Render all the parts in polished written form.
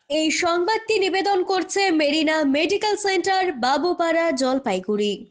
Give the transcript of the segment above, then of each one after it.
এই সংবাদটি নিবেদন করছে মেরিনা মেডিকেল সেন্টার, বাবুপাড়া, জলপাইগুড়ি।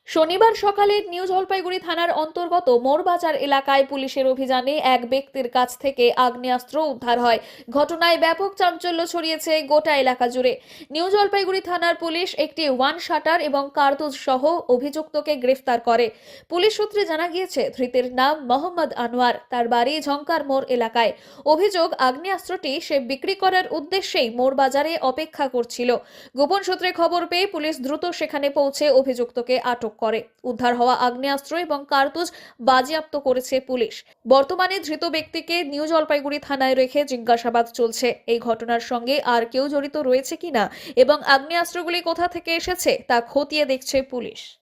শনিবার সকালে নিউ জলপাইগুড়ি থানার অন্তর্গত মোরবাজার এলাকায় পুলিশের অভিযানে এক ব্যক্তির কাছ থেকে আগ্নেয়াস্ত্র উদ্ধার হয়। ঘটনায় ব্যাপক চাঞ্চল্য ছড়িয়েছে গোটা এলাকা জুড়ে। নিউ জলপাইগুড়ি থানার পুলিশ একটি ওয়ান শাটার এবং কার্তুজ সহ অভিযুক্তকে গ্রেফতার করে। পুলিশ সূত্রে জানা গিয়েছে, ধৃতের নাম মোহাম্মদ আনোয়ার, তার বাড়ি ঝঙ্কার মোড় এলাকায়। অভিযোগ, আগ্নেয়াস্ত্রটি সে বিক্রি করার উদ্দেশ্যেই মোরবাজারে অপেক্ষা করছিল। গোপন সূত্রে খবর পেয়ে পুলিশ দ্রুত সেখানে পৌঁছে অভিযুক্তকে আটক করে। উদ্ধার হওয়া আগ্নেয়াস্ত্র এবং কার্তুজ বাজেয়াপ্ত করেছে পুলিশ। বর্তমানে ধৃত ব্যক্তিকে নিউ জলপাইগুড়ি থানায় রেখে জিজ্ঞাসাবাদ চলছে। এই ঘটনার সঙ্গে আর কেউ জড়িত রয়েছে কিনা এবং আগ্নেয়াস্ত্রগুলি কোথা থেকে এসেছে তা খতিয়ে দেখছে পুলিশ।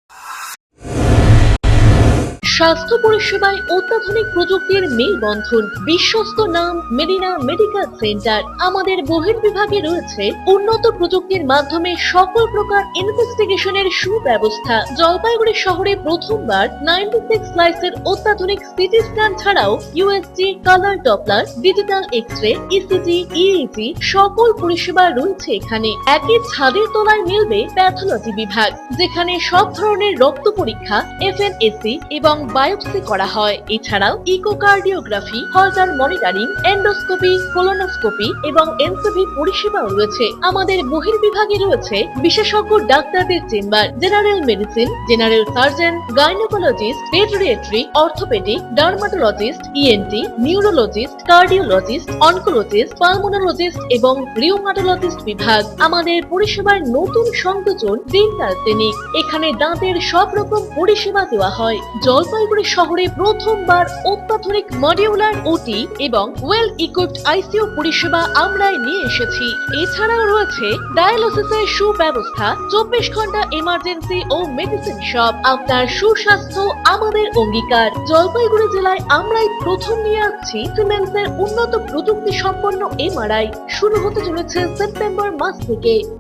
স্বাস্থ্য পরিষেবায় অত্যাধুনিক প্রযুক্তির মেলবন্ধন, বিশ্বস্ত নাম মেরিনা মেডিকেল সেন্টার। আমাদের বহির্বিভাগে রয়েছে উন্নত প্রযুক্তির মাধ্যমে সকল প্রকার ইনভেস্টিগেশনের সুব্যবস্থা। জলপাইগুড়ি শহরে প্রথমবার 96 স্লাইসের অত্যাধুনিক সিটি স্ক্যান ছাড়াও USG, colour Doppler, digital X-ray, ECG, EEG সকল পরিষেবা রয়েছে এখানে। একই ছাদের তলায় মিলবে প্যাথোলজি বিভাগ, যেখানে সব ধরনের রক্ত পরীক্ষা, এফএনএসি এবং বায়োপসি করা হয়। এছাড়াও ইকোকার্ডিওগ্রাফি, হলটার মনিটরিং, এন্ডোস্কোপি, কোলোনোস্কোপি এবং এনসিভি পরিষেবাও রয়েছে। আমাদের বহির্বিভাগে রয়েছে বিশেষজ্ঞ ডাক্তারদের chamber, general medicine, general surgeon, gynaecologist, পেডিয়াট্রি, orthopaedic, dermatologist, ENT, neurologist, cardiologist, oncologist, pulmonologist এবং রিউমাটোলজিস্ট বিভাগ। আমাদের পরিষেবার নতুন সংযোজন ডেন্টাল ক্লিনিক। এখানে দাঁতের সব রকম পরিষেবা দেওয়া হয়। জলপাইগুড়ি শহরে প্রথমবার অত্যাধুনিক মডিউলার ওটি এবং ওয়েল ইকুইপড আইসিইউ পরিষেবা আমরাই নিয়ে এসেছি। এছাড়াও রয়েছে ডায়ালিসিসের সুব্যবস্থা, 24 ঘন্টা এমার্জেন্সি ও মেডিসিন শপ। আপনার সুস্বাস্থ্য আমাদের অঙ্গীকার। জলপাইগুড়ি জেলায় আমরাই প্রথম নিয়ে আসছি সিমেন্সের উন্নত প্রযুক্তি সম্পন্ন এমআরআই। শুরু হতে চলেছে সেপ্টেম্বর মাস থেকে।